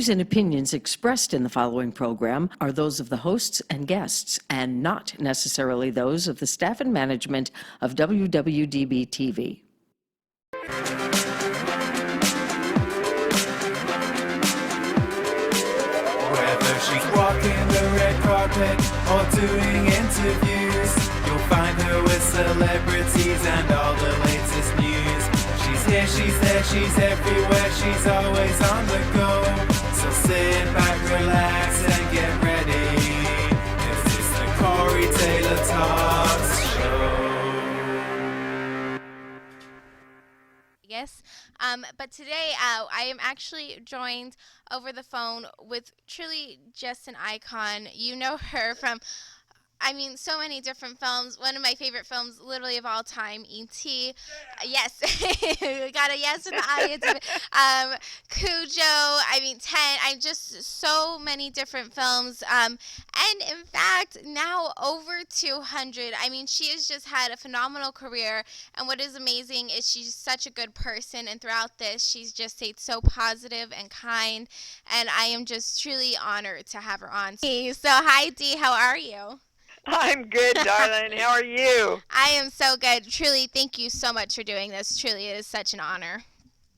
views and opinions expressed in the following program are those of the hosts and guests, and not necessarily those of the staff and management of WWDB-TV. Whether she's walking the red carpet or doing interviews, you'll find her with celebrities and all the latest news. She's here, she's there, she's everywhere, she's always on the go. So sit back, relax, and get ready, 'cause it's the Corey Taylor Talks Show. Yes, but today I am actually joined over the phone with truly just an icon. You know her from, I mean, so many different films. One of my favorite films, literally of all time, E.T. Yes, we got a yes in the audience. Cujo. I mean, 10. I just so many different films. And in fact, now over 200. I mean, she has just had a phenomenal career. And what is amazing is she's such a good person. And throughout this, she's just stayed so positive and kind. And I am just truly honored to have her on. So hi, Dee. How are you? I'm good, darling. How are you? I am so good. Truly, thank you so much for doing this. Truly, it is such an honor.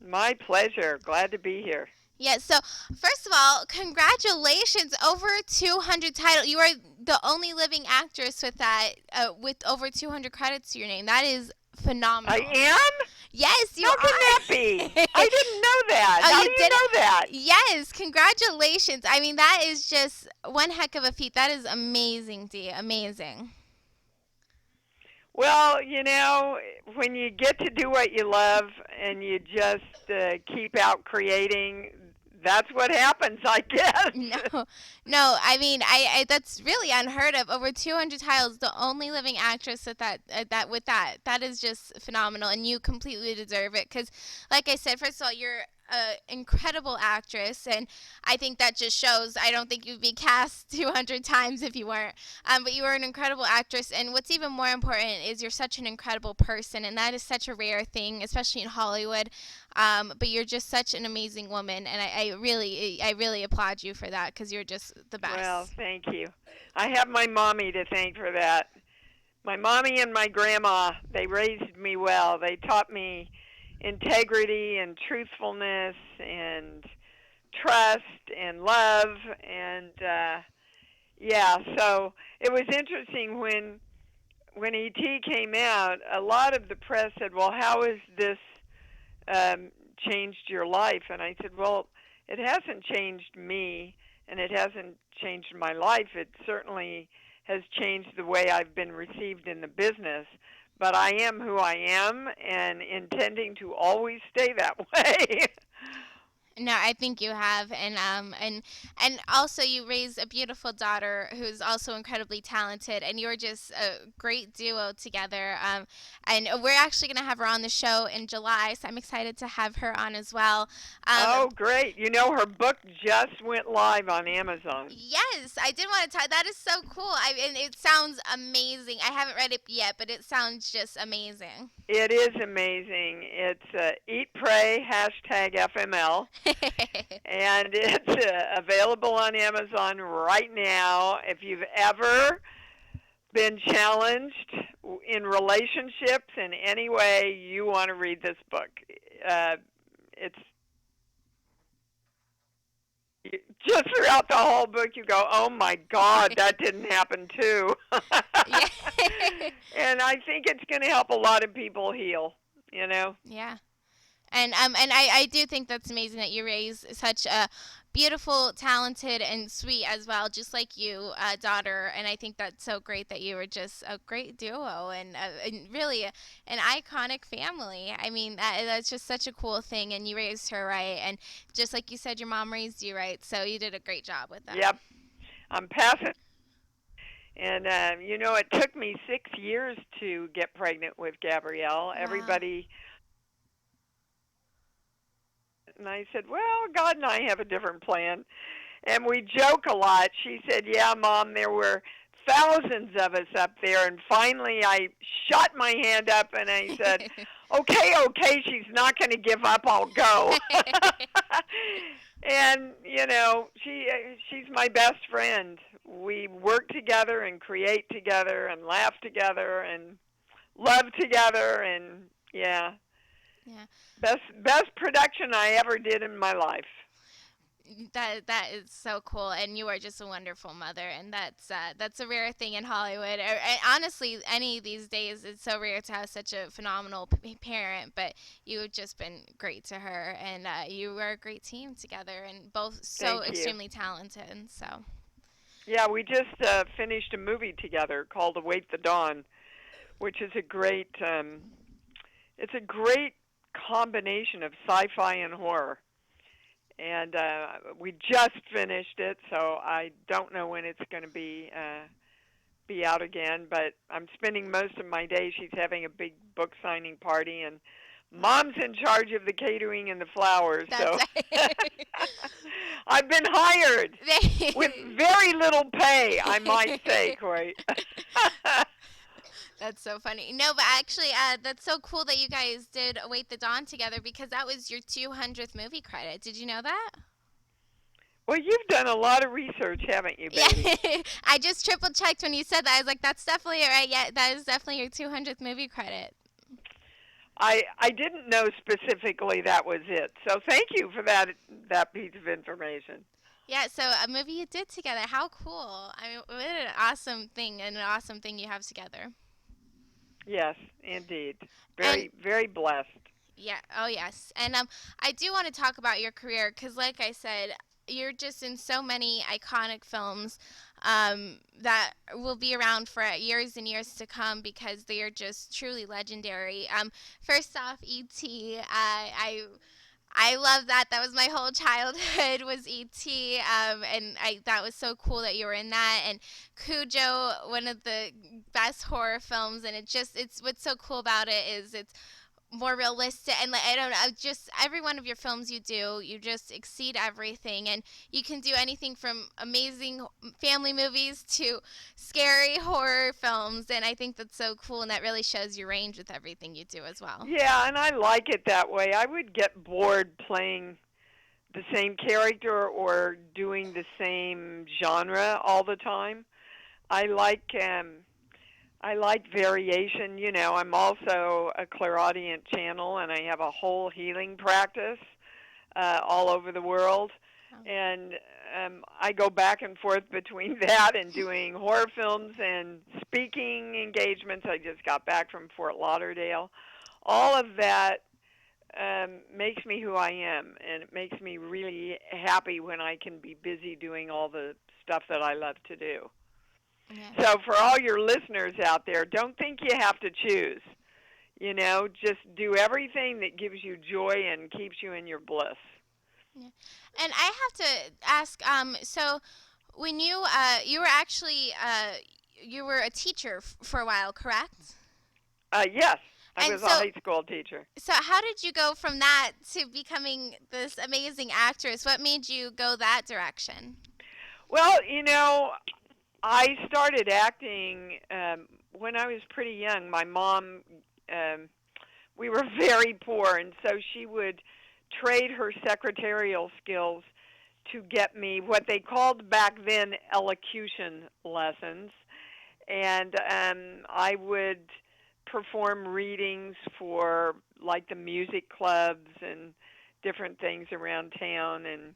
My pleasure. Glad to be here. Yes, so first of all, congratulations. Over 200 titles. You are the only living actress with that, with over 200 credits to your name. That is phenomenal. I am? Yes, you How are. can that be? I didn't know that. Oh, How you do you know that? Yes, congratulations. I mean, that is just one heck of a feat. That is amazing, Dee. Amazing. Well, you know, when you get to do what you love and you just keep out creating, that's what happens, I guess. No. I mean, I that's really unheard of. Over 200 titles, the only living actress with that is just phenomenal, and you completely deserve it. Because, like I said, first of all, you're an incredible actress, and I think that just shows. I don't think you'd be cast 200 times if you weren't. But you are an incredible actress, and what's even more important is you're such an incredible person, and that is such a rare thing, especially in Hollywood. But you're just such an amazing woman, and I really applaud you for that, because you're just the best. Well, thank you. I have my mommy to thank for that. My mommy and my grandma, they raised me well. They taught me integrity and truthfulness and trust and love, and so it was interesting when E.T. came out. A lot of the press said, well, how has this changed your life? And I said, well, it hasn't changed me, and it hasn't changed my life. It certainly has changed the way I've been received in the business. But I am who I am, and intending to always stay that way. No, I think you have, and also you raised a beautiful daughter who's also incredibly talented, and you're just a great duo together. And we're actually going to have her on the show in July, so I'm excited to have her on as well. Oh, great! You know, her book just went live on Amazon. Yes, I did want to talk. That is so cool. And it sounds amazing. I haven't read it yet, but it sounds just amazing. It is amazing. It's Eat, Pray, #FML. And it's available on Amazon right now. If you've ever been challenged in relationships in any way, you want to read this book. It's just throughout the whole book, you go, oh, my God, that didn't happen, too. And I think it's going to help a lot of people heal, you know? Yeah. And I do think that's amazing that you raise such a beautiful, talented, and sweet as well, just like you, daughter. And I think that's so great that you were just a great duo and really an iconic family. I mean, that's just such a cool thing, and you raised her right. And just like you said, your mom raised you right, so you did a great job with that. Yep. I'm passing. And, you know, it took me 6 years to get pregnant with Gabrielle. Wow. Everybody... And I said, well, God and I have a different plan. And we joke a lot. She said, yeah, Mom, there were thousands of us up there, and finally I shot my hand up and I said, okay, she's not going to give up, I'll go. And, she's my best friend. We work together and create together and laugh together and love together, and yeah. Best production I ever did in my life. That is so cool, and you are just a wonderful mother, and that's a rare thing in Hollywood. Honestly, any of these days, it's so rare to have such a phenomenal parent. But you have just been great to her, and you were a great team together, and both so extremely talented. So. Yeah, we just finished a movie together called Await the Dawn, which is a great. It's a great combination of sci-fi and horror. And we just finished it, so I don't know when it's going to be out again. But I'm spending most of my day. She's having a big book signing party, and Mom's in charge of the catering and the flowers. So I've been hired with very little pay, I might say, Corey. That's so funny. No, but actually, that's so cool that you guys did Await the Dawn together, because that was your 200th movie credit. Did you know that? Well, you've done a lot of research, haven't you, baby? Yeah. I just triple-checked when you said that. I was like, that's definitely right. Yeah, that is definitely your 200th movie credit. I didn't know specifically that was it. So thank you for that piece of information. Yeah, so a movie you did together. How cool. I mean, what an awesome thing, and an awesome thing you have together. Yes, indeed. Very blessed. Yeah. Oh, yes. And I do want to talk about your career, because, like I said, you're just in so many iconic films that will be around for years and years to come, because they are just truly legendary. First off, E.T. I love that. That was my whole childhood, was E.T. And that was so cool that you were in that. And Cujo, one of the best horror films. And it's what's so cool about it is it's more realistic, and I don't know, just every one of your films you do, you just exceed everything, and you can do anything from amazing family movies to scary horror films, and I think that's so cool, and that really shows your range with everything you do as well. Yeah, and I like it that way. I would get bored playing the same character or doing the same genre all the time. I like variation. I'm also a clairaudient channel, and I have a whole healing practice all over the world. And I go back and forth between that and doing horror films and speaking engagements. I just got back from Fort Lauderdale. All of that makes me who I am, and it makes me really happy when I can be busy doing all the stuff that I love to do. Yeah. So for all your listeners out there, don't think you have to choose. Just do everything that gives you joy and keeps you in your bliss. Yeah. And I have to ask, so when you were actually, you were a teacher for a while, correct? Yes. I was a high school teacher. So how did you go from that to becoming this amazing actress? What made you go that direction? Well, I started acting when I was pretty young. My mom, we were very poor, and so she would trade her secretarial skills to get me what they called back then elocution lessons. And I would perform readings for, like, the music clubs and different things around town. And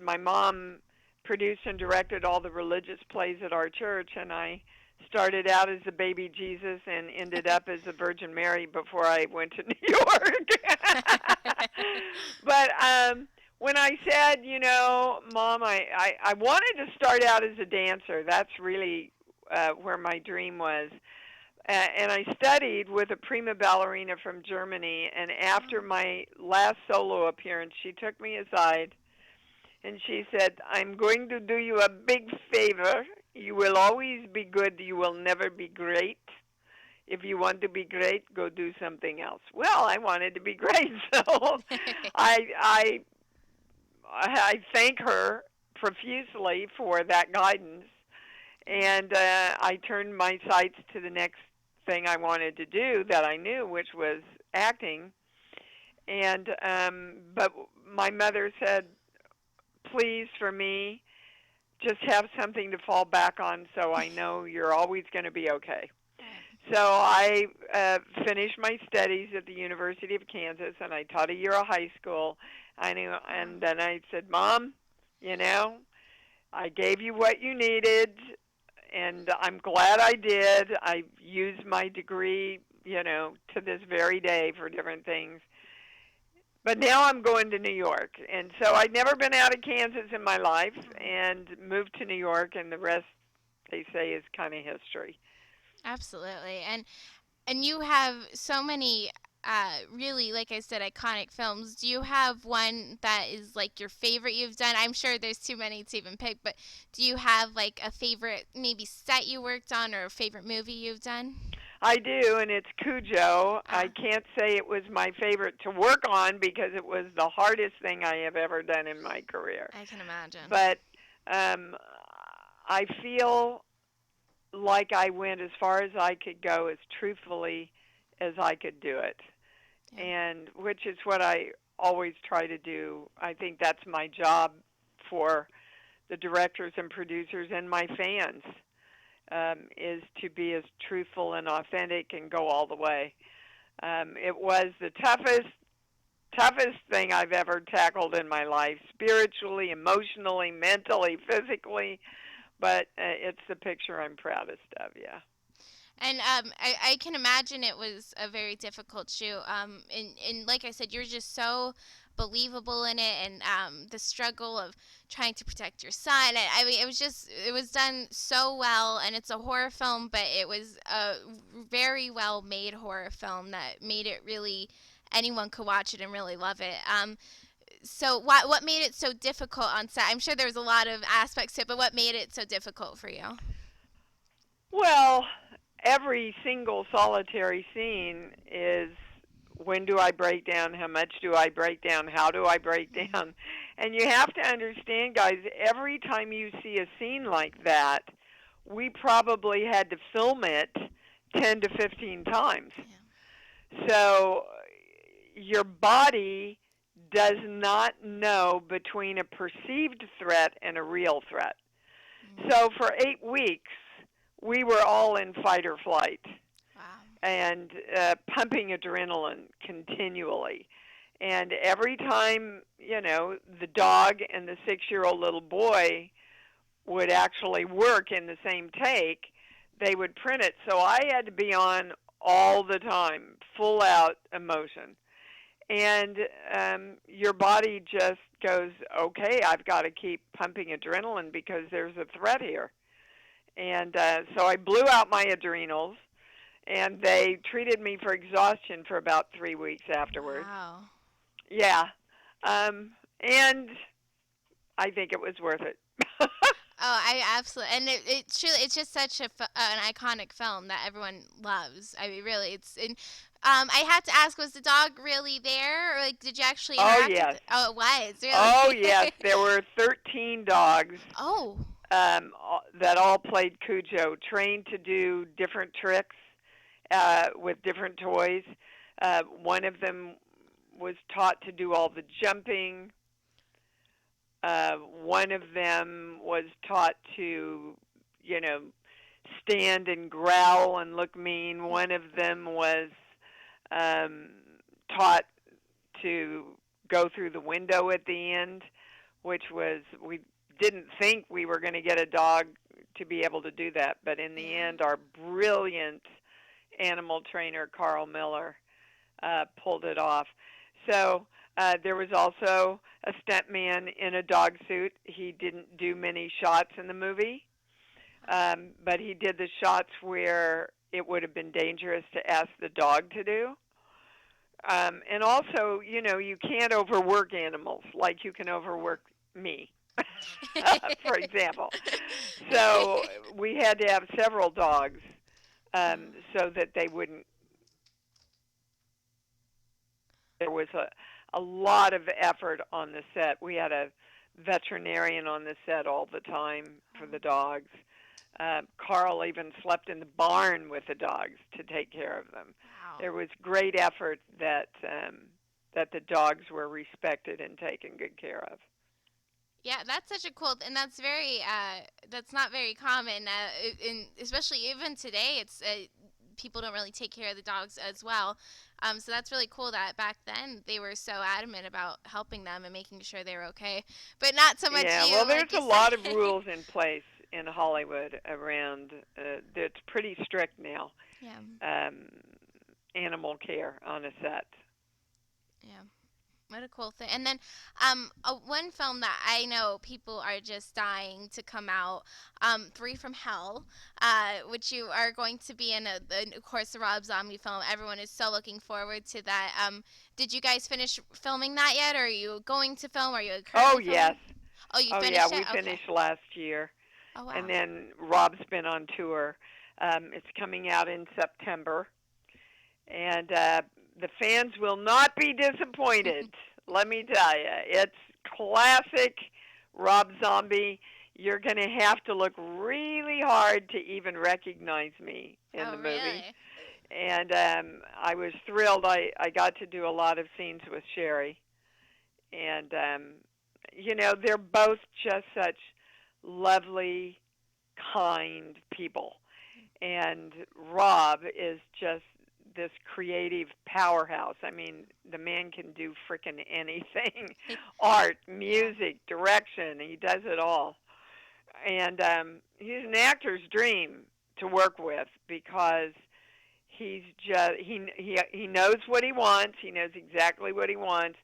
my mom produced and directed all the religious plays at our church, and I started out as a baby Jesus and ended up as a Virgin Mary before I went to New York. But when I said, Mom, I wanted to start out as a dancer. That's really where my dream was. And I studied with a prima ballerina from Germany, and after my last solo appearance, she took me aside and she said, I'm going to do you a big favor. You will always be good. You will never be great. If you want to be great, go do something else. Well, I wanted to be great, so I thank her profusely for that guidance. And I turned my sights to the next thing I wanted to do that I knew, which was acting. And but my mother said, please, for me, just have something to fall back on so I know you're always going to be okay. So I finished my studies at the University of Kansas, and I taught a year of high school. And then I said, Mom, you know, I gave you what you needed, and I'm glad I did. I used my degree, you know, to this very day for different things. But now I'm going to New York. And so I'd never been out of Kansas in my life and moved to New York, and the rest, they say, is kind of history. Absolutely. And you have so many really, like I said, iconic films. Do you have one that is like your favorite you've done? I'm sure there's too many to even pick, but do you have like a favorite maybe set you worked on or a favorite movie you've done? I do, and it's Cujo. I can't say it was my favorite to work on because it was the hardest thing I have ever done in my career. I can imagine. But I feel like I went as far as I could go, as truthfully as I could do it, and which is what I always try to do. I think that's my job for the directors and producers and my fans, is to be as truthful and authentic and go all the way. It was the toughest thing I've ever tackled in my life, spiritually, emotionally, mentally, physically, but it's the picture I'm proudest of, yeah. And I can imagine it was a very difficult shoot. And like I said, you're just so believable in it, and the struggle of trying to protect your son. I mean, it was done so well, and it's a horror film, but it was a very well made horror film that made it really, anyone could watch it and really love it. So what made it so difficult on set? I'm sure there was a lot of aspects to it, but what made it so difficult for you? Well, every single solitary scene is, when do I break down? How much do I break down? How do I break down? And you have to understand, guys, every time you see a scene like that, we probably had to film it 10 to 15 times. Yeah. So your body does not know between a perceived threat and a real threat. Mm-hmm. So for 8 weeks, we were all in fight or flight. Wow. And pumping adrenaline continually. And every time, you know, the dog and the 6-year-old little boy would actually work in the same take, they would print it. So I had to be on all the time, full out emotion. And your body just goes, okay, I've got to keep pumping adrenaline because there's a threat here. And so I blew out my adrenals, and they treated me for exhaustion for about 3 weeks afterwards. Wow. Yeah. And I think it was worth it. Oh, I absolutely, and it's truly, it's just such an iconic film that everyone loves. I mean, really, it's. And I had to ask, was the dog really there, or like, did you actually interact with it? Oh, it was. Really? Oh, yes. There were 13 dogs. Oh. That all played Cujo, trained to do different tricks with different toys. One of them was taught to do all the jumping. One of them was taught to, you know, stand and growl and look mean. One of them was taught to go through the window at the end, which was, we didn't think we were going to get a dog to be able to do that. But in the end, our brilliant animal trainer, Carl Miller, pulled it off. So there was also a stuntman in a dog suit. He didn't do many shots in the movie, but he did the shots where it would have been dangerous to ask the dog to do. And also, you know, you can't overwork animals like you can overwork me, for example. So we had to have several dogs so that they wouldn't. There was a lot of effort on the set. We had a veterinarian on the set all the time for the dogs. Carl even slept in the barn with the dogs to take care of them. Wow. There was great effort that the dogs were respected and taken good care of. Yeah, that's such a cool, and that's very, that's not very common, especially even today. It's people don't really take care of the dogs as well. So that's really cool that back then they were so adamant about helping them and making sure they were okay. But not so much Yeah, you, well, like there's you a lot of said. rules in place in Hollywood around. It's pretty strict now. Yeah. Animal care on a set. Yeah. What a cool thing. And then one film that I know people are just dying to come out, Three from Hell, which you are going to be in, of course, the Rob Zombie film. Everyone is so looking forward to that. Did you guys finish filming that yet, or are you going to film? Are you currently filming? Yes. Oh, you Oh, finished yeah, it? we Okay. finished last year. Oh, wow. And then Rob's been on tour. It's coming out in September. And the fans will not be disappointed. Let me tell you, it's classic Rob Zombie. You're going to have to look really hard to even recognize me in the movie. Really? And I was thrilled. I got to do a lot of scenes with Sherry. And, they're both just such lovely, kind people. And Rob is just this creative powerhouse. I mean, the man can do frickin' anything. Art, music, direction, he does it all. And he's an actor's dream to work with because he's just he knows what he wants. He knows exactly what he wants,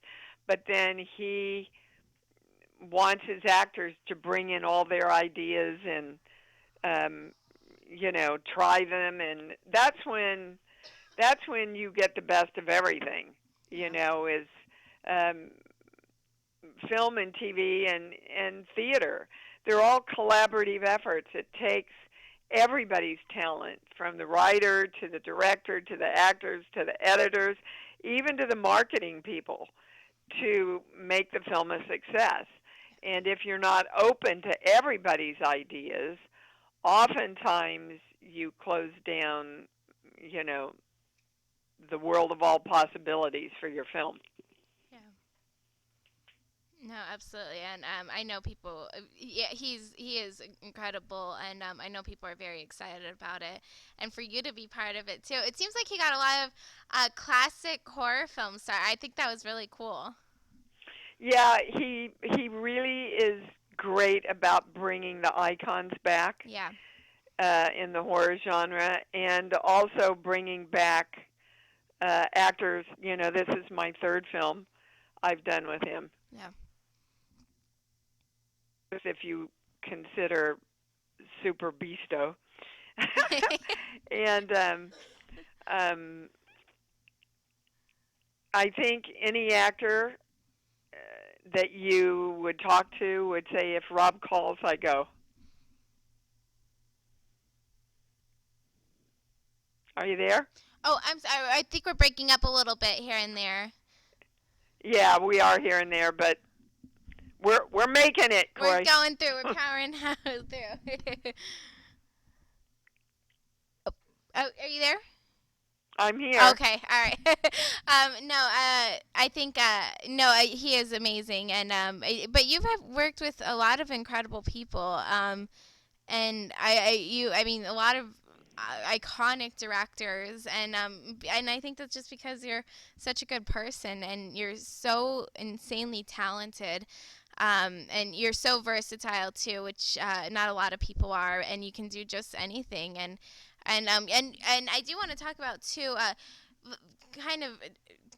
but then he wants his actors to bring in all their ideas and try them, and that's when you get the best of everything. Is film and TV and theater. They're all collaborative efforts. It takes everybody's talent, from the writer to the director to the actors to the editors, even to the marketing people, to make the film a success. And if you're not open to everybody's ideas, oftentimes you close down, the world of all possibilities for your film. Yeah. No, absolutely, and I know people. Yeah, he is incredible, and I know people are very excited about it, and for you to be part of it too. It seems like he got a lot of classic horror film star. I think that was really cool. Yeah, he really is great about bringing the icons back. Yeah. In the horror genre, and also bringing back actors. This is my third film I've done with him. Yeah. If you consider Super Beasto. And I think any actor that you would talk to would say, if Rob calls, I go. Are you there? Oh, I'm sorry. I think we're breaking up a little bit here and there. Yeah, we are here and there, but we're making it, Corey. We're going through. We're powering through. Oh, are you there? I'm here. Okay, all right. I think he is amazing, and but you've worked with a lot of incredible people, and I mean a lot of iconic directors, and I think that's just because you're such a good person and you're so insanely talented. And you're so versatile too, which not a lot of people are, and you can do just anything. And I do want to talk about too, kind of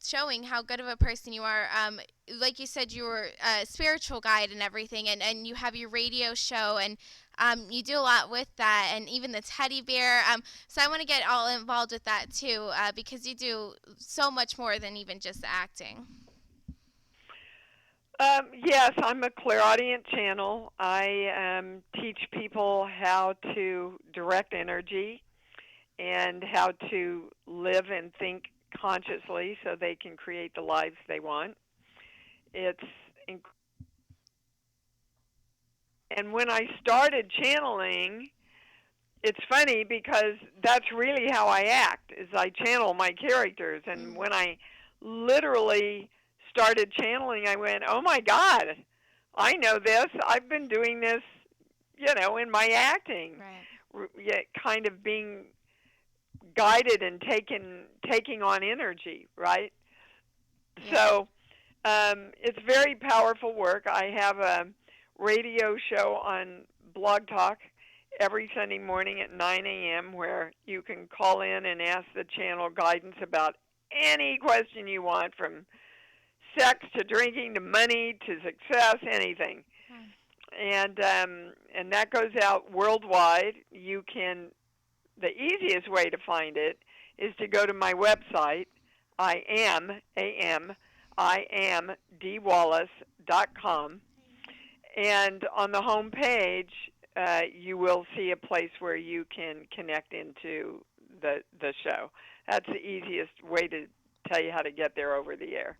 showing how good of a person you are. Like you said, you were a spiritual guide and everything, and you have your radio show, and you do a lot with that, and even the teddy bear. So I want to get all involved with that too, because you do so much more than even just acting. Yes, I'm a clairaudient channel. I teach people how to direct energy and how to live and think consciously so they can create the lives they want. It's And when I started channeling, it's funny because that's really how I act, is I channel my characters. And when I literally started channeling, I went, oh my God, I know this. I've been doing this, in my acting. Yet kind of being guided and taking on energy, right? Yeah. So it's very powerful work. I have a radio show on Blog Talk every Sunday morning at 9 a.m. where you can call in and ask the channel guidance about any question you want, from sex to drinking to money to success, anything. And that goes out worldwide. The easiest way to find it is to go to my website, IamDWallace.com, and on the home page, you will see a place where you can connect into the show. That's the easiest way to tell you how to get there over the air.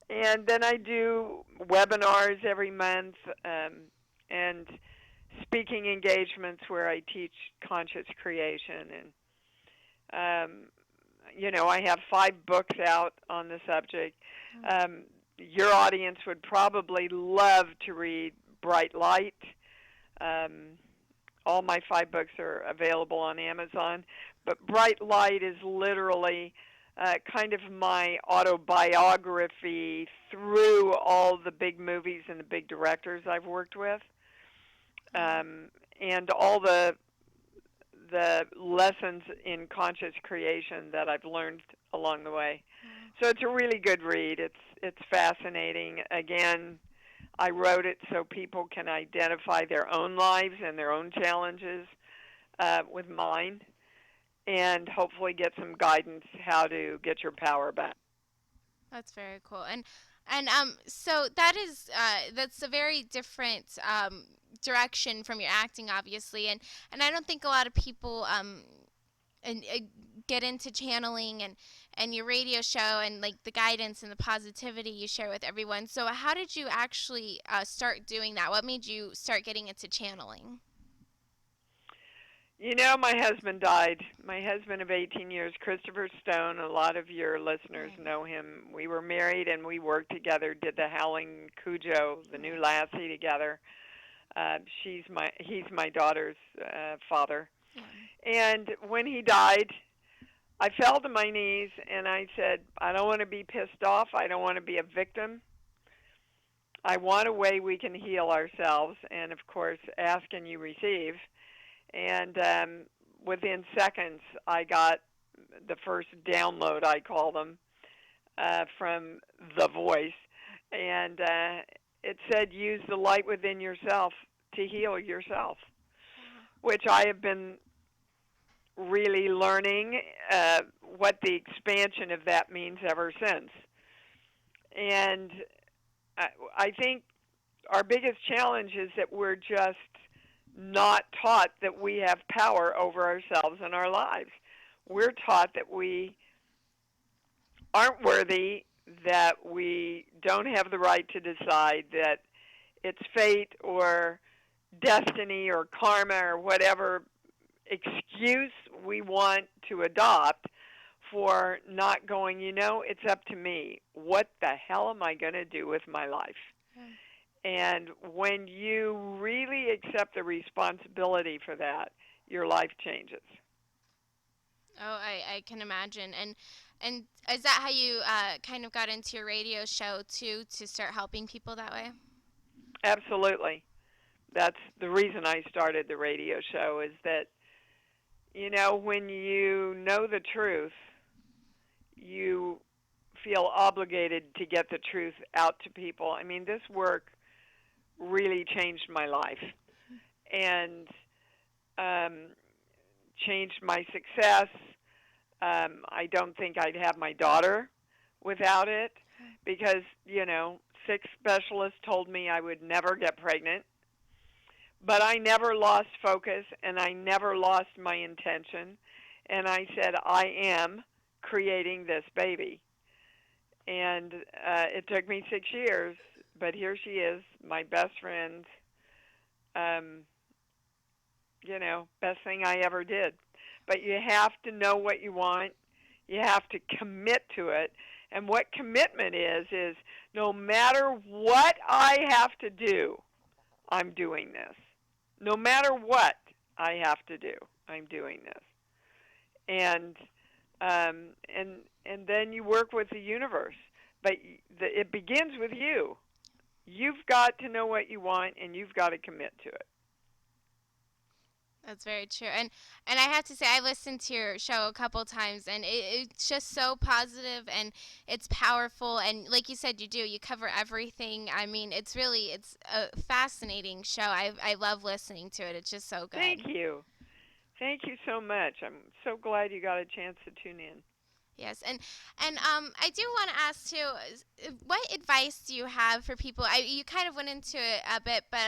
And then I do webinars every month and speaking engagements where I teach conscious creation. And, I have 5 books out on the subject. Your audience would probably love to read Bright Light. All my 5 books are available on Amazon. But Bright Light is literally kind of my autobiography through all the big movies and the big directors I've worked with, and all the lessons in conscious creation that I've learned along the way. So it's a really good read. It's fascinating. Again, I wrote it so people can identify their own lives and their own challenges with mine, and hopefully get some guidance how to get your power back. That's very cool. And so that's a very different direction from your acting, obviously. And I don't think a lot of people get into channeling and your radio show and like the guidance and the positivity you share with everyone. So how did you actually start doing that? What made you start getting into channeling? My husband died. My husband of 18 years, Christopher Stone. A lot of your listeners know him. We were married and we worked together, did the Howling Cujo, the new Lassie, together. He's my daughter's father. And when he died, I fell to my knees and I said, I don't want to be pissed off. I don't want to be a victim. I want a way we can heal ourselves. And, of course, ask and you receive. And within seconds, I got the first download, I call them, from the voice. And it said, use the light within yourself to heal yourself, which I have been really learning what the expansion of that means ever since. And I think our biggest challenge is that we're just not taught that we have power over ourselves and our lives. We're taught that we aren't worthy, that we don't have the right to decide, that it's fate or destiny or karma or whatever excuse we want to adopt for not going, it's up to me. What the hell am I going to do with my life? And when you really accept the responsibility for that, your life changes. Oh, I can imagine. And is that how you kind of got into your radio show, too, to start helping people that way? Absolutely. That's the reason I started the radio show, is that, when you know the truth, you feel obligated to get the truth out to people. I mean, this work really changed my life and changed my success. I don't think I'd have my daughter without it because, 6 specialists told me I would never get pregnant. But I never lost focus and I never lost my intention. And I said, I am creating this baby. And it took me 6 years, but here she is, my best friend, best thing I ever did. But you have to know what you want. You have to commit to it. And what commitment is no matter what I have to do, I'm doing this. No matter what I have to do, I'm doing this. And then you work with the universe. But it begins with you. You've got to know what you want, and you've got to commit to it. That's very true. And I have to say, I listened to your show a couple times, and it's just so positive, and it's powerful. And like you said, you cover everything. I mean, it's a fascinating show. I love listening to it. It's just so good. Thank you. Thank you so much. I'm so glad you got a chance to tune in. Yes, and I do want to ask too, what advice do you have for people? You kind of went into it a bit, but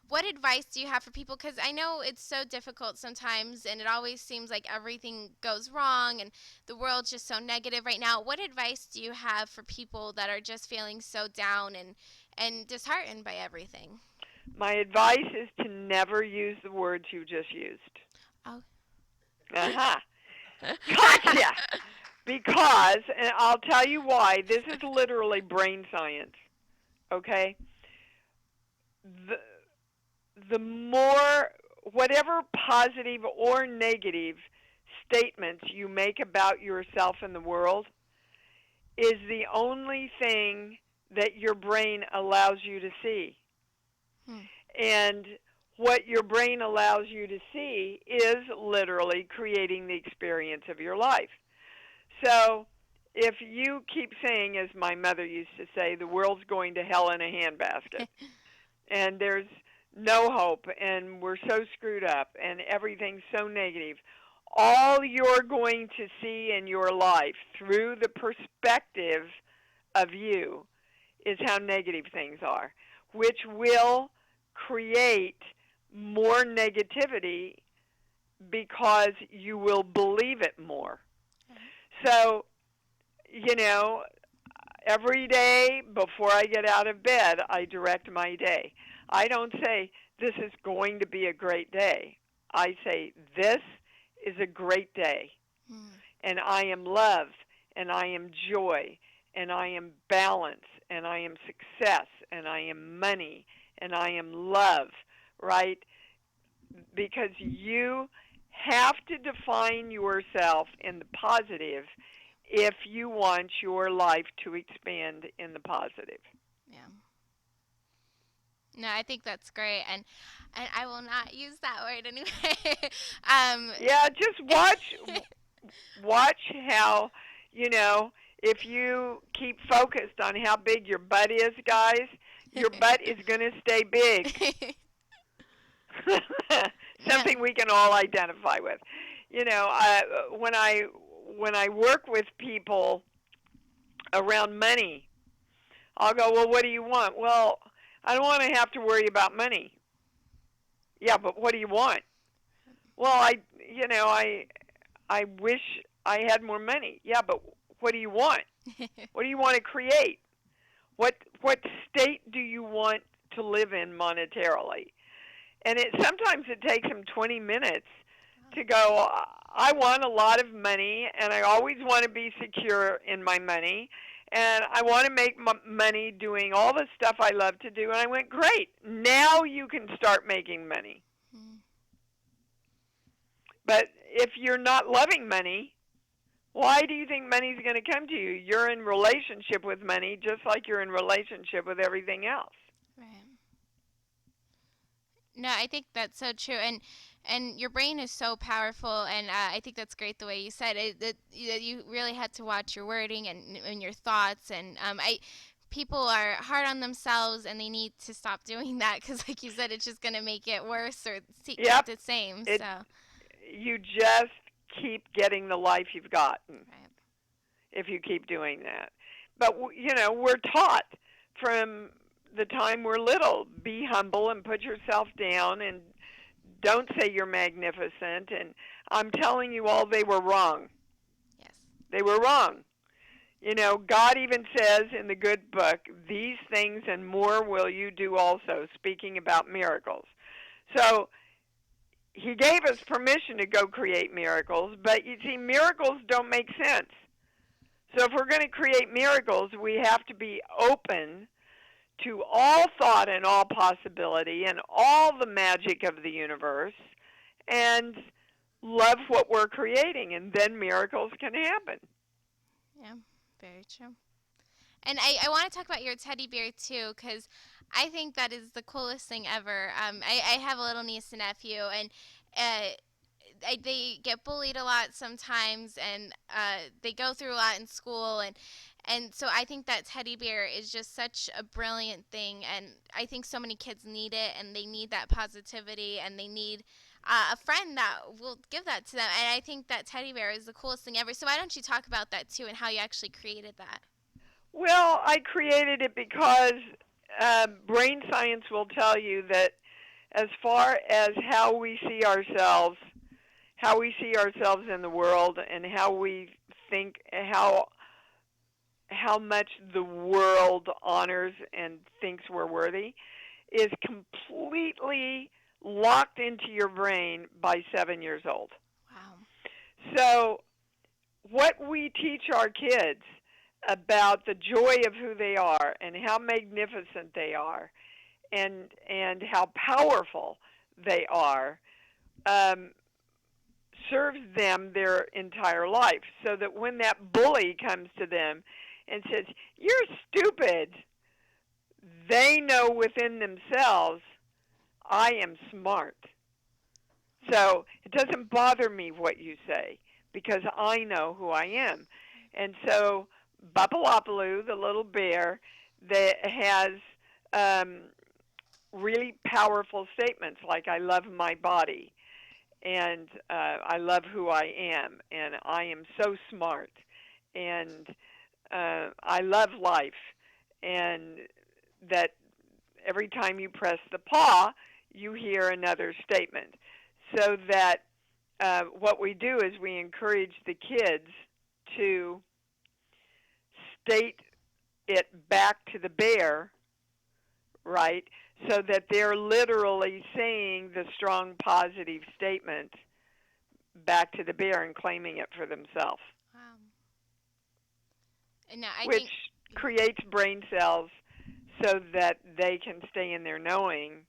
what advice do you have for people? Because I know it's so difficult sometimes, and it always seems like everything goes wrong, and the world's just so negative right now. What advice do you have for people that are just feeling so down and disheartened by everything? My advice is to never use the words you just used. Oh. Gotcha! Because, and I'll tell you why, this is literally brain science, okay? The more, whatever positive or negative statements you make about yourself in the world is the only thing that your brain allows you to see. And what your brain allows you to see is literally creating the experience of your life. So if you keep saying, as my mother used to say, the world's going to hell in a handbasket, and there's no hope, and we're so screwed up, and everything's so negative, all you're going to see in your life through the perspective of you is how negative things are, which will create more negativity because you will believe it more. So, every day before I get out of bed, I direct my day. I don't say, this is going to be a great day. I say, this is a great day. And I am love, and I am joy, and I am balance, and I am success, and I am money, and I am love, right? Because you have to define yourself in the positive if you want your life to expand in the positive. Yeah. No, I think that's great, and I will not use that word anyway. Yeah, just watch how, if you keep focused on how big your butt is, guys, your butt is going to stay big. Something we can all identify with. When I work with people around money, I'll go, well, what do you want? Well, I don't want to have to worry about money. Yeah, but what do you want? Well, I wish I had more money. Yeah, but what do you want? What do you want to create? What state do you want to live in monetarily? And sometimes it takes them 20 minutes to go, I want a lot of money, and I always want to be secure in my money, and I want to make money doing all the stuff I love to do. And I went, great, now you can start making money. But if you're not loving money, why do you think money's going to come to you? You're in relationship with money just like you're in relationship with everything else. Right. No, I think that's so true, and your brain is so powerful, and I think that's great the way you said it. That you really had to watch your wording and your thoughts, and people are hard on themselves, and they need to stop doing that because, like you said, it's just going to make it worse or keep the same. You just keep getting the life you've gotten if you keep doing that. But we're taught from the time we're little, be humble and put yourself down and don't say you're magnificent. And I'm telling you all, they were wrong. Yes. They were wrong. God even says in the good book, these things and more will you do also, speaking about miracles. So he gave us permission to go create miracles, but you see, miracles don't make sense. So if we're going to create miracles, we have to be open to all thought and all possibility and all the magic of the universe and love what we're creating, and then miracles can happen. Yeah, very true. And I want to talk about your teddy bear too, because I think that is the coolest thing ever. I have a little niece and nephew, and they get bullied a lot sometimes, and they go through a lot in school, and so I think that teddy bear is just such a brilliant thing, and I think so many kids need it, and they need that positivity, and they need a friend that will give that to them, and I think that teddy bear is the coolest thing ever. So why don't you talk about that too, and how you actually created that? Well, I created it because brain science will tell you that as far as how we see ourselves in the world, and how we think, how much the world honors and thinks we're worthy, is completely locked into your brain by 7 years old. Wow. So what we teach our kids about the joy of who they are and how magnificent they are and how powerful they are serves them their entire life, so that when that bully comes to them and says, "You're stupid," they know within themselves, "I am smart. So it doesn't bother me what you say, because I know who I am." And so Bapalopaloo, the little bear, that has really powerful statements like, "I love my body," and "I love who I am," and "I am so smart," and "I love life," and that every time you press the paw, you hear another statement. So that what we do is we encourage the kids to state it back to the bear, right? So that they're literally saying the strong positive statement back to the bear and claiming it for themselves. Wow. And now I which think creates brain cells so that they can stay in their knowing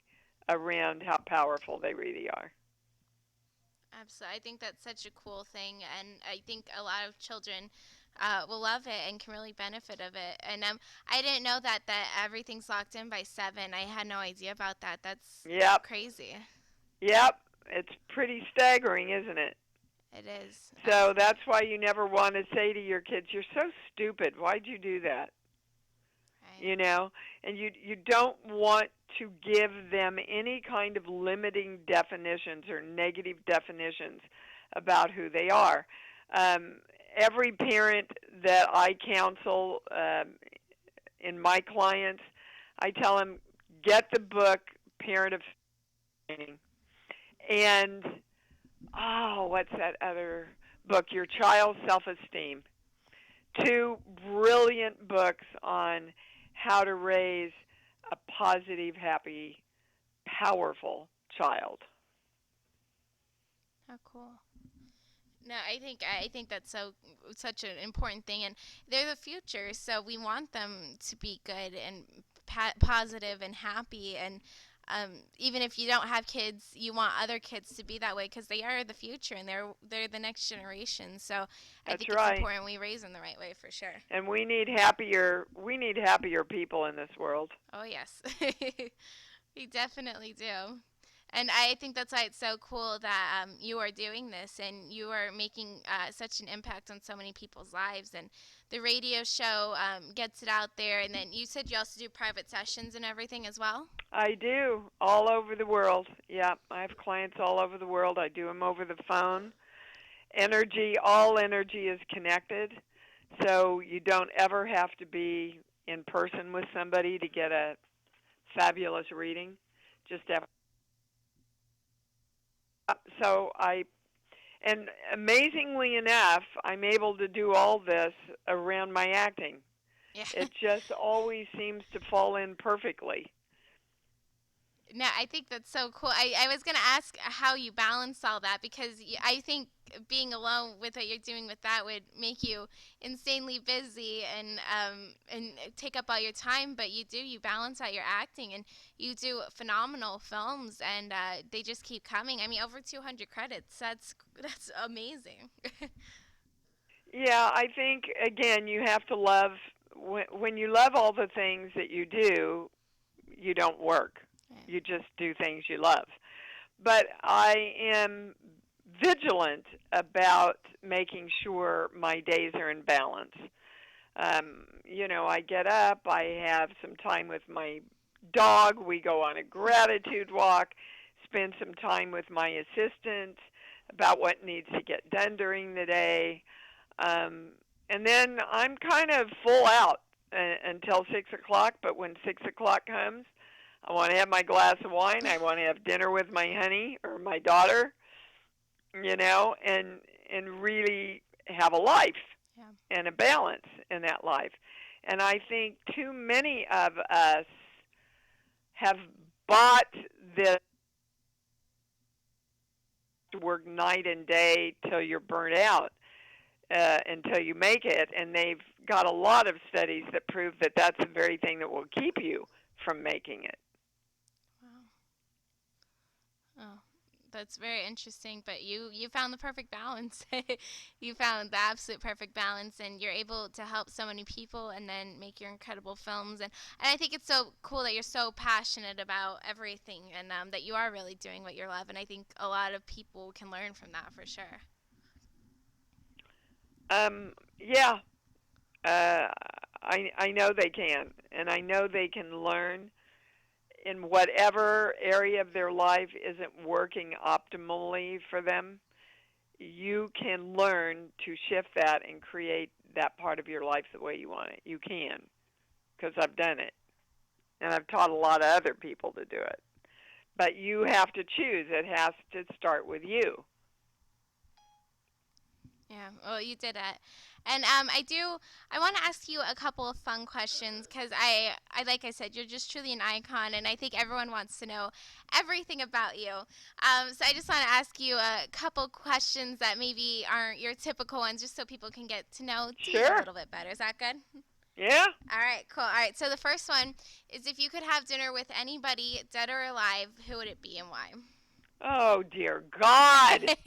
around how powerful they really are. absolutely. I think that's such a cool thing, and I think a lot of children will love it and can really benefit of it. And I didn't know that everything's locked in by 7. I had no idea about that. That's Yep. crazy. Yep. It's pretty staggering, isn't it? It is. So that's why you never want to say to your kids, "You're so stupid. Why'd you do that?" Right. You know? And you don't want to give them any kind of limiting definitions or negative definitions about who they are. Every parent that I counsel in my clients, I tell them, get the book Parent of Training. And, what's that other book? Your Child's Self-Esteem. 2 brilliant books on how to raise a positive, happy, powerful child. How cool. No, I think that's such an important thing, and they're the future, so we want them to be good and positive and happy, and even if you don't have kids, you want other kids to be that way, because they are the future, and they're the next generation. So I think it's important we raise them the right way, for sure. And we need happier people in this world. Oh yes, we definitely do. And I think that's why it's so cool that you are doing this, and you are making such an impact on so many people's lives. And the radio show gets it out there. And then you said you also do private sessions and everything as well? I do, all over the world. Yeah, I have clients all over the world. I do them over the phone. All energy is connected, so you don't ever have to be in person with somebody to get a fabulous reading. Just have. And amazingly enough, I'm able to do all this around my acting. Yeah. It just always seems to fall in perfectly. No, I think that's so cool. I was going to ask how you balance all that because I think being alone with what you're doing with that would make you insanely busy and take up all your time. But you balance out your acting and you do phenomenal films and they just keep coming. I mean, over 200 credits. That's amazing. Yeah, I think again you have to love when you love all the things that you do, you don't work. Right. You just do things you love. But I am vigilant about making sure my days are in balance. I get up, I have some time with my dog, we go on a gratitude walk, spend some time with my assistant about what needs to get done during the day. And then I'm kind of full out until 6 o'clock, but when 6 o'clock comes, I want to have my glass of wine. I want to have dinner with my honey or my daughter, and really have a life and a balance in that life. And I think too many of us have bought this work night and day till you're burnt out. Until you make it, and they've got a lot of studies that prove that that's the very thing that will keep you from making it. Wow. Oh, that's very interesting. But you found the perfect balance. You found the absolute perfect balance, and you're able to help so many people, and then make your incredible films. And I think it's so cool that you're so passionate about everything, and that you are really doing what you love. And I think a lot of people can learn from that for sure. Yeah, I know they can, and I know they can learn in whatever area of their life isn't working optimally for them. You can learn to shift that and create that part of your life the way you want it. You can, because I've done it, and I've taught a lot of other people to do it. But you have to choose. It has to start with you. Yeah, well, you did it. And I want to ask you a couple of fun questions because like I said, you're just truly an icon, and I think everyone wants to know everything about you. So I just want to ask you a couple questions that maybe aren't your typical ones, just so people can get to know you a Sure. little bit better. Is that good? Yeah. All right, cool. All right, so the first one is if you could have dinner with anybody, dead or alive, who would it be and why? Oh, dear God.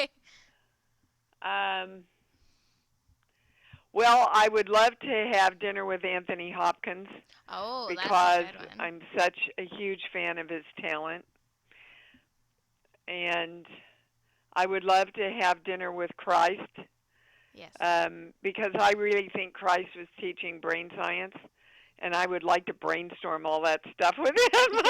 Well, I would love to have dinner with Anthony Hopkins Oh, that's a because good one. I'm such a huge fan of his talent. And I would love to have dinner with Christ Yes. because I really think Christ was teaching brain science, and I would like to brainstorm all that stuff with him.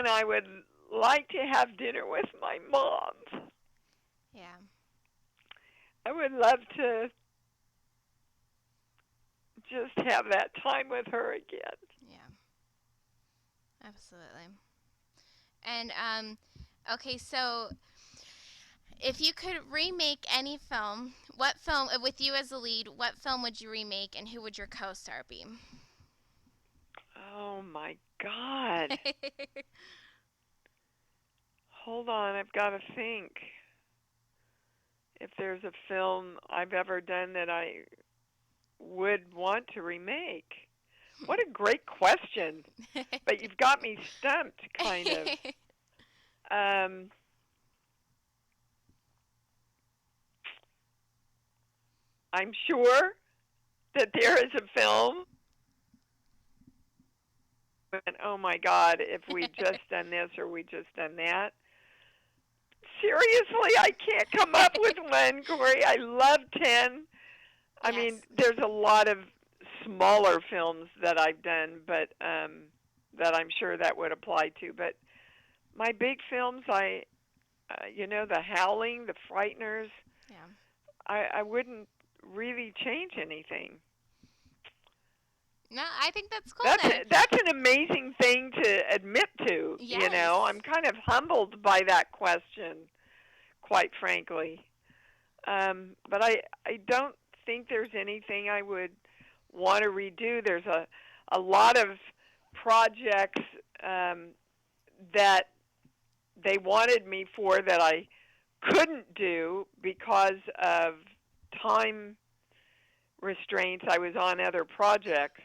And I would like to have dinner with my mom. Yeah. I would love to just have that time with her again. Yeah. Absolutely. And okay, so if you could remake any film, what film with you as the lead, what film would you remake and who would your co-star be? Oh my God. Hold on, I've got to think. If there's a film I've ever done that I would want to remake. What a great question. But you've got me stumped, kind of. I'm sure that there is a film. And oh my God, if we just done this or we just done that. Seriously, I can't come up with one, Corey. I love 10. I mean, there's a lot of smaller films that I've done, but that I'm sure that would apply to. But my big films, The Howling, The Frighteners, I wouldn't really change anything. No, I think that's cool. That's an amazing thing to admit to. Yes. I'm kind of humbled by that question, quite frankly. But I don't think there's anything I would want to redo. There's a lot of projects that they wanted me for that I couldn't do because of time restraints. I was on other projects.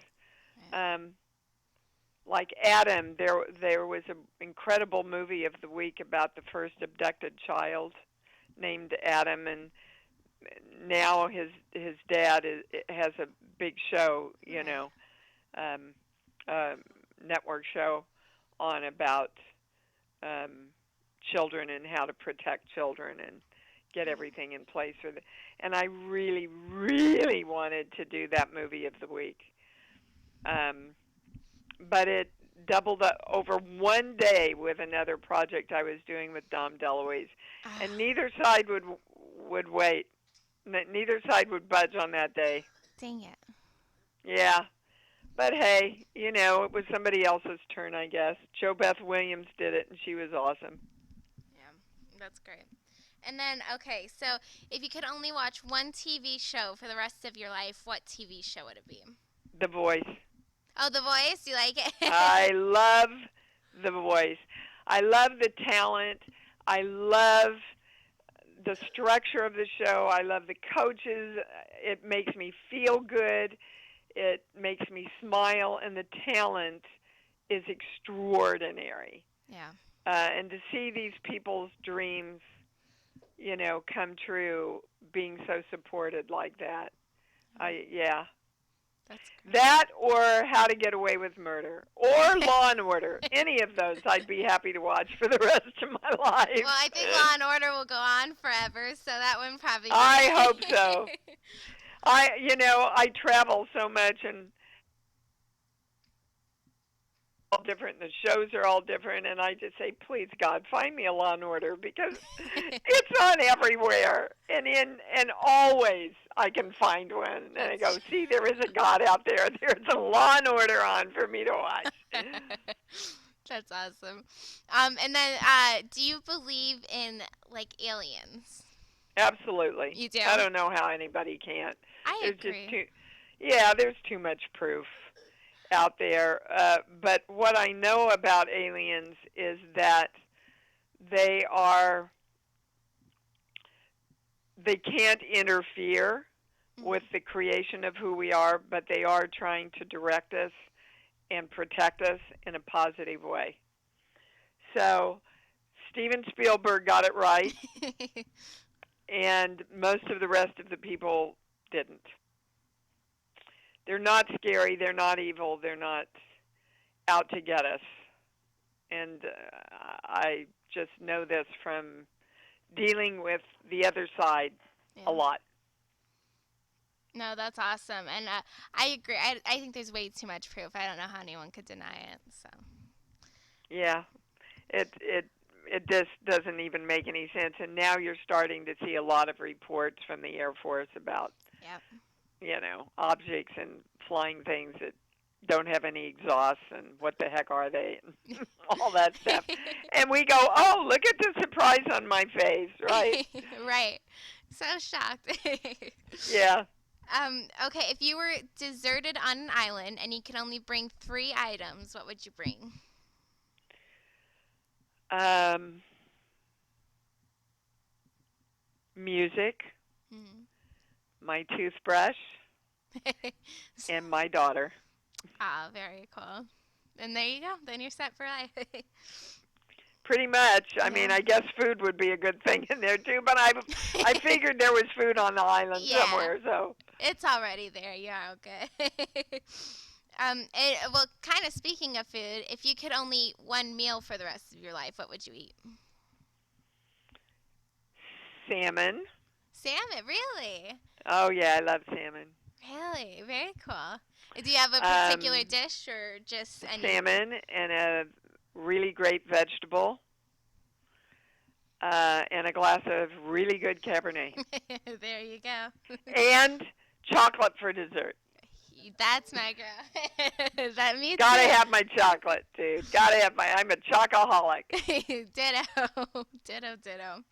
Like Adam, there was an incredible movie of the week about the first abducted child named Adam, and now his dad has a big show, network show on about children and how to protect children and get everything in place for the. And I really, really wanted to do that movie of the week. But it doubled up over one day with another project I was doing with Dom DeLuise, and neither side would wait. Neither side would budge on that day. Dang it. Yeah, but hey, it was somebody else's turn, I guess. Jo Beth Williams did it, and she was awesome. Yeah, that's great. And then, okay, so if you could only watch one TV show for the rest of your life, what TV show would it be? The Voice. Oh, The Voice? You like it? I love The Voice. I love the talent. I love the structure of the show. I love the coaches. It makes me feel good. It makes me smile, and the talent is extraordinary. Yeah. And to see these people's dreams, come true, being so supported like that. Yeah. That's great. That or How to Get Away with Murder or Law and Order. Any of those I'd be happy to watch for the rest of my life. Well, I think Law and Order will go on forever, so that one probably. I hope so. I travel so much and all different. The shows are all different, and I just say, please, God, find me a Law and Order because it's on everywhere, and always I can find one. And I go, see, there is a God out there. There's a Law and Order on for me to watch. That's awesome. And then, do you believe in aliens? Absolutely. You do? I don't know how anybody can't. I agree. There's too much proof out there. But what I know about aliens is that they can't interfere with the creation of who we are, but they are trying to direct us and protect us in a positive way. So Steven Spielberg got it right, and most of the rest of the people didn't. They're not scary, they're not evil, they're not out to get us. And I just know this from dealing with the other side a lot. No, that's awesome. And I agree. I think there's way too much proof. I don't know how anyone could deny it. So. Yeah, it just doesn't even make any sense. And now you're starting to see a lot of reports from the Air Force about objects and flying things that don't have any exhausts and what the heck are they and all that stuff. And we go, oh, look at the surprise on my face, right? Right. So shocked. Yeah. Okay, if you were deserted on an island and you could only bring 3 items, what would you bring? Music, my toothbrush, and my daughter. Ah, very cool. And there you go. Then you're set for life. Pretty much. I mean, I guess food would be a good thing in there too, but I figured there was food on the island somewhere, so. It's already there. You're okay. Well, kind of speaking of food, if you could only eat one meal for the rest of your life, what would you eat? Salmon. Salmon, really? Oh, yeah, I love salmon. Really? Very cool. Do you have a particular dish or just any? Salmon and a really great vegetable and a glass of really good Cabernet. There you go. And chocolate for dessert. That's my girl. That means gotta have my chocolate, dude. I'm a chocoholic. Ditto.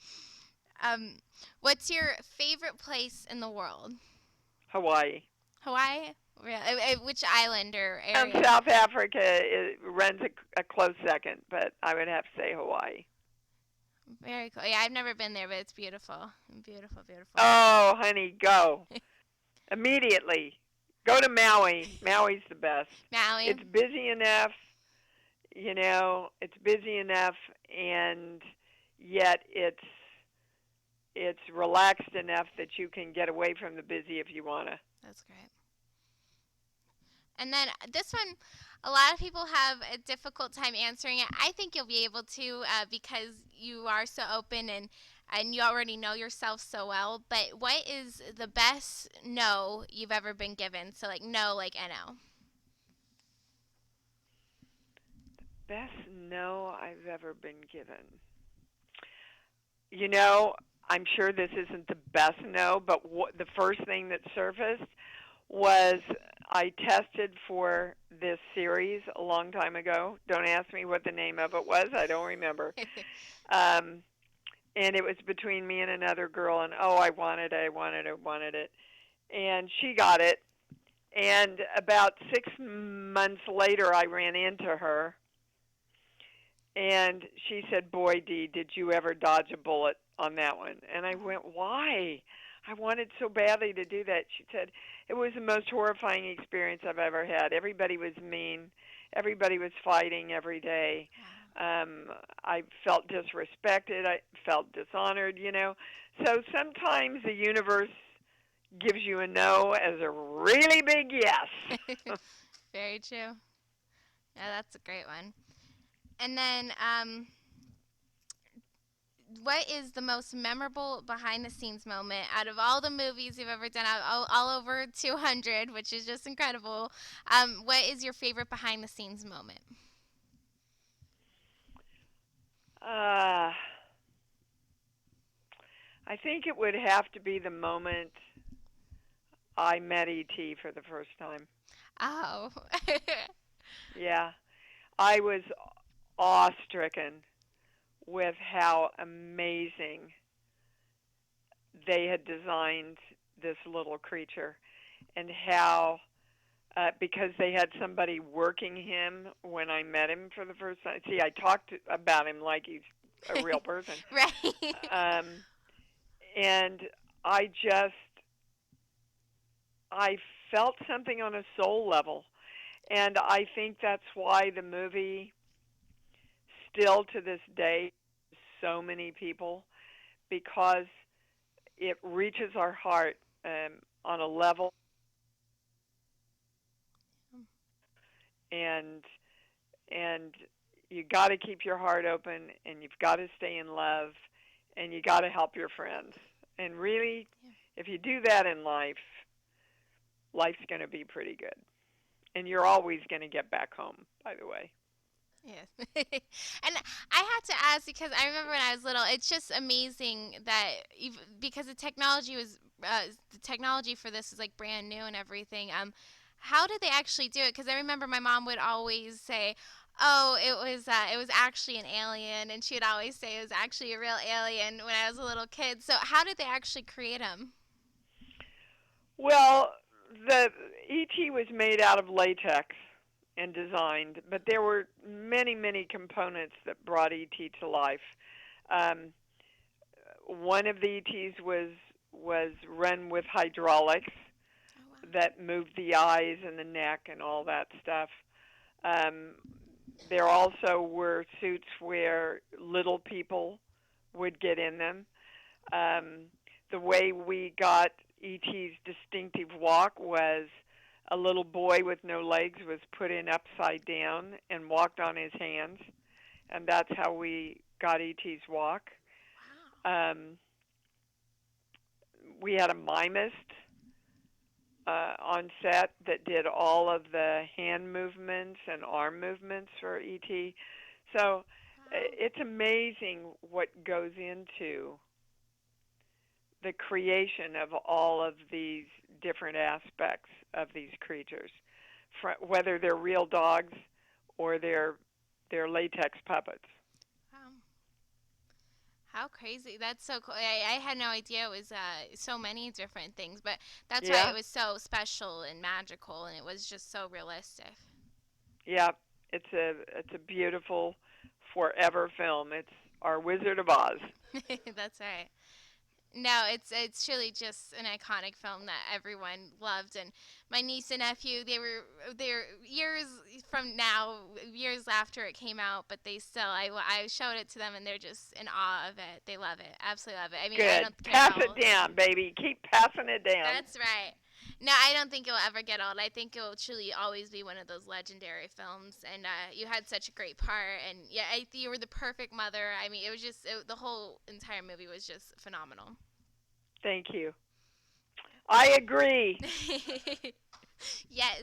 What's your favorite place in the world? Hawaii. Hawaii? Which island or area? South Africa runs a close second, but I would have to say Hawaii. Very cool. Yeah, I've never been there, but it's beautiful. Beautiful, beautiful. Oh, honey, go. Immediately. Go to Maui. Maui's the best. Maui. It's busy enough, it's busy enough, and yet it's relaxed enough that you can get away from the busy if you want to. That's great. And then this one, a lot of people have a difficult time answering it. I think you'll be able to because you are so open and you already know yourself so well. But what is the best no you've ever been given? So like no, like NO. Best no I've ever been given. I'm sure this isn't the best no, but the first thing that surfaced was I tested for this series a long time ago. Don't ask me what the name of it was. I don't remember. And it was between me and another girl, and I wanted it. And she got it. And about 6 months later, I ran into her. And she said, "Boy, Dee, did you ever dodge a bullet on that one?" And I went, "Why? I wanted so badly to do that." She said, "It was the most horrifying experience I've ever had. Everybody was mean. Everybody was fighting every day. I felt disrespected. I felt dishonored, So sometimes the universe gives you a no as a really big yes." Very true. Yeah, that's a great one. And then what is the most memorable behind-the-scenes moment out of all the movies you've ever done, all over 200, which is just incredible? What is your favorite behind-the-scenes moment? I think it would have to be the moment I met E.T. for the first time. Oh. Yeah. I was awe-stricken with how amazing they had designed this little creature, and how because they had somebody working him when I met him for the first time. See, I talked about him like he's a real person. Right. And I felt something on a soul level. And I think that's why the movie still to this day so many people, because it reaches our heart on a level, and you got to keep your heart open, and you've got to stay in love, and you got to help your friends. And really, if you do that in life, life's going to be pretty good. And you're always going to get back home, by the way. Yes. And I had to ask because I remember when I was little, it's just amazing that because the technology for this is like brand new and everything. How did they actually do it? Because I remember my mom would always say, "Oh, it was actually an alien," and she would always say it was actually a real alien when I was a little kid. So how did they actually create him? Well, the ET was made out of latex and designed, but there were many, many components that brought ET to life. One of the ETs was run with hydraulics that moved the eyes and the neck and all that stuff. There also were suits where little people would get in them. The way we got E.T.'s distinctive walk was a little boy with no legs was put in upside down and walked on his hands, and that's how we got E.T.'s walk. We had a mimist on set that did all of the hand movements and arm movements for E.T. So it's amazing what goes into the creation of all of these different aspects of these creatures, whether they're real dogs or they're latex puppets. How crazy. That's so cool. I had no idea it was so many different things, but that's why Yeah, it was so special and magical, and it was just so realistic. yeah. It's a beautiful forever film. It's our Wizard of Oz. That's right. No, it's truly just an iconic film that everyone loved, and my niece and nephew, they're years from now, years after it came out, but they still I showed it to them and they're just in awe of it. They love it, absolutely love it. I mean, I Good. don't care Pass how it old. down, baby. Keep passing it down. That's right. No, I don't think it'll ever get old. I think it will truly always be one of those legendary films. And you had such a great part, and yeah, you were the perfect mother. I mean, it was just the whole entire movie was just phenomenal. Thank you. I agree. Yes.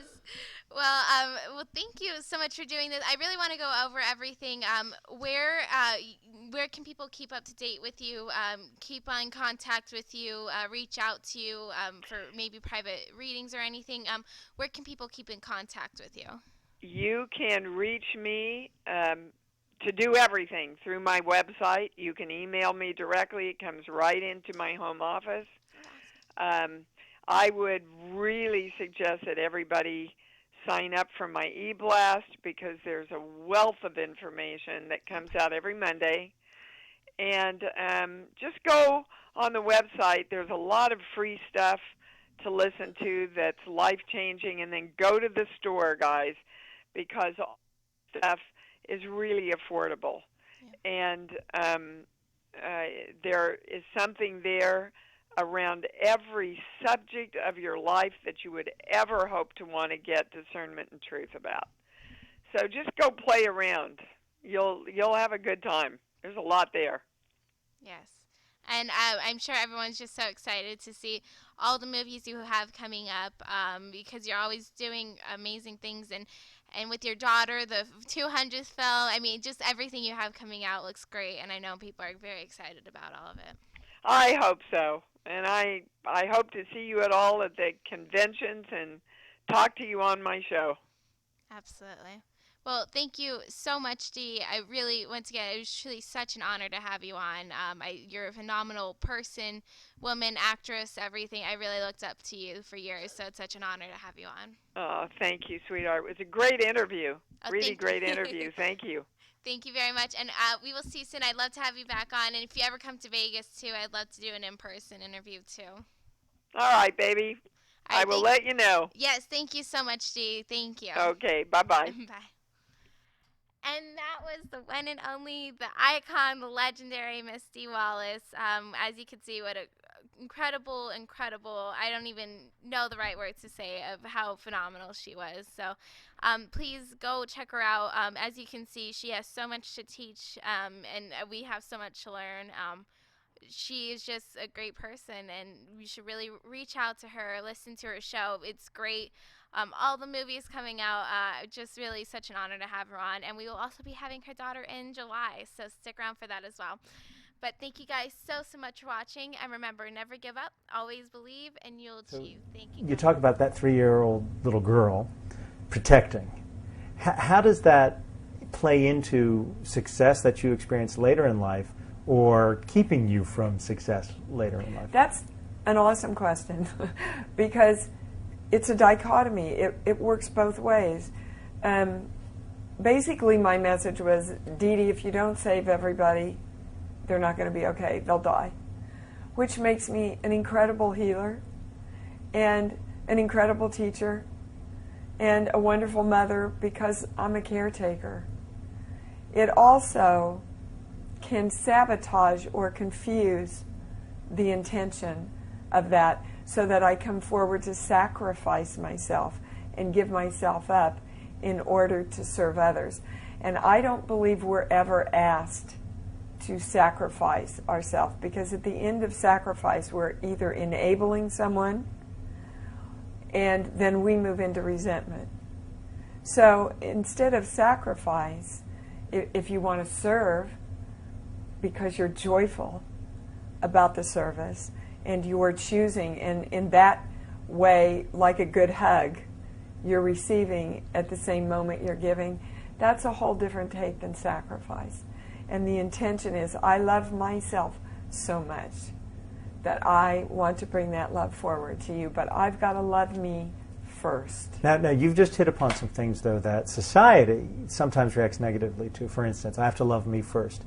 Well, thank you so much for doing this. I really want to go over everything. Where can people keep up to date with you? Keep on contact with you. Reach out to you for maybe private readings or anything. Where can people keep in contact with you? You can reach me to do everything through my website. You can email me directly. It comes right into my home office. I would really suggest that everybody sign up for my e-blast because there's a wealth of information that comes out every Monday. And just go on the website. There's a lot of free stuff to listen to that's life-changing. And then go to the store, guys, because all stuff is really affordable. Yeah. And there is something there around every subject of your life that you would ever hope to want to get discernment and truth about. So just go play around. You'll have a good time. There's a lot there. Yes. And I'm sure everyone's just so excited to see all the movies you have coming up because you're always doing amazing things. And with your daughter, the 200th film, I mean, just everything you have coming out looks great. And I know people are very excited about all of it. I hope so. And I hope to see you at all at the conventions and talk to you on my show. Absolutely. Well, thank you so much, Dee. I really, once again, it was truly such an honor to have you on. You're a phenomenal person, woman, actress, everything. I really looked up to you for years, so it's such an honor to have you on. Oh, thank you, sweetheart. It was a great interview. Oh, really great interview. Thank you. Thank you very much. And we will see you soon. I'd love to have you back on. And if you ever come to Vegas, too, I'd love to do an in-person interview, too. All right, baby. All right, I will let you know. Yes, thank you so much, Dee. Thank you. Okay, bye-bye. Bye. And that was the one and only, the icon, the legendary Miss Dee Wallace. As you can see, what a incredible, I don't even know the right words to say of how phenomenal she was. So please go check her out. As you can see, she has so much to teach, and we have so much to learn. She is just a great person, and you should really reach out to her, listen to her show. It's great. All the movies coming out, just really such an honor to have her on. And we will also be having her daughter in July, so stick around for that as well. But thank you guys so much for watching. And remember, never give up, always believe, and you'll achieve. Thank you. You talk about that 3-year-old little girl protecting. How does that play into success that you experience later in life or keeping you from success later in life? That's an awesome question because it's a dichotomy. It works both ways. Basically, my message was, Dee Dee, if you don't save everybody, they're not going to be okay. They'll die. Which makes me an incredible healer and an incredible teacher and a wonderful mother because I'm a caretaker. It also can sabotage or confuse the intention of that so that I come forward to sacrifice myself and give myself up in order to serve others. And I don't believe we're ever asked to sacrifice ourselves because at the end of sacrifice we're either enabling someone and then we move into resentment. So instead of sacrifice, if you want to serve because you're joyful about the service and you are choosing, and in that way, like a good hug, you're receiving at the same moment you're giving, that's a whole different take than sacrifice. And the intention is, I love myself so much that I want to bring that love forward to you, but I've got to love me first. Now, you've just hit upon some things, though, that society sometimes reacts negatively to. For instance, I have to love me first.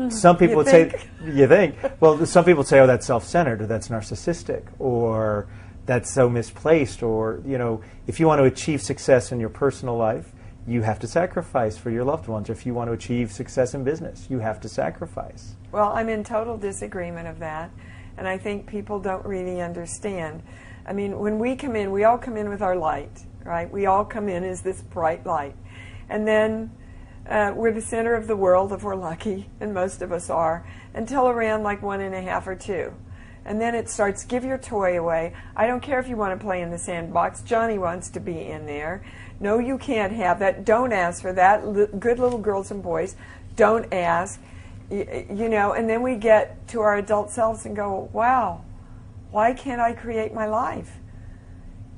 Some people would say, you think? Well, some people say, oh, that's self-centered, or that's narcissistic, or that's so misplaced, or, you know, if you want to achieve success in your personal life, you have to sacrifice for your loved ones. If you want to achieve success in business, you have to sacrifice. Well, I'm in total disagreement of that, and I think people don't really understand. I mean, when we come in, we all come in with our light, right? We all come in as this bright light. And then we're the center of the world if we're lucky, and most of us are, until around like 1.5 or 2. And then it starts, give your toy away. I don't care if you want to play in the sandbox. Johnny wants to be in there. No, you can't have that. Don't ask for that. Good little girls and boys, don't ask. You know, and then we get to our adult selves and go, wow, why can't I create my life?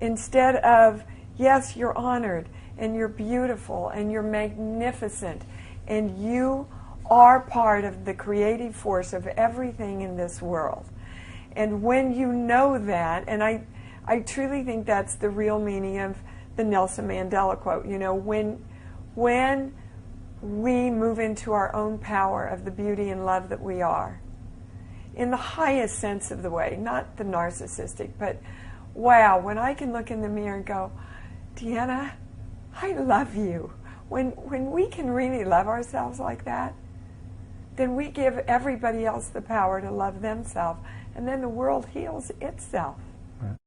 Instead of, yes, you're honored, and you're beautiful, and you're magnificent, and you are part of the creative force of everything in this world. And when you know that, and I truly think that's the real meaning of the Nelson Mandela quote, you know, when we move into our own power of the beauty and love that we are, in the highest sense of the way, not the narcissistic, but wow, when I can look in the mirror and go, Deanna, I love you. When we can really love ourselves like that, then we give everybody else the power to love themselves, and then the world heals itself.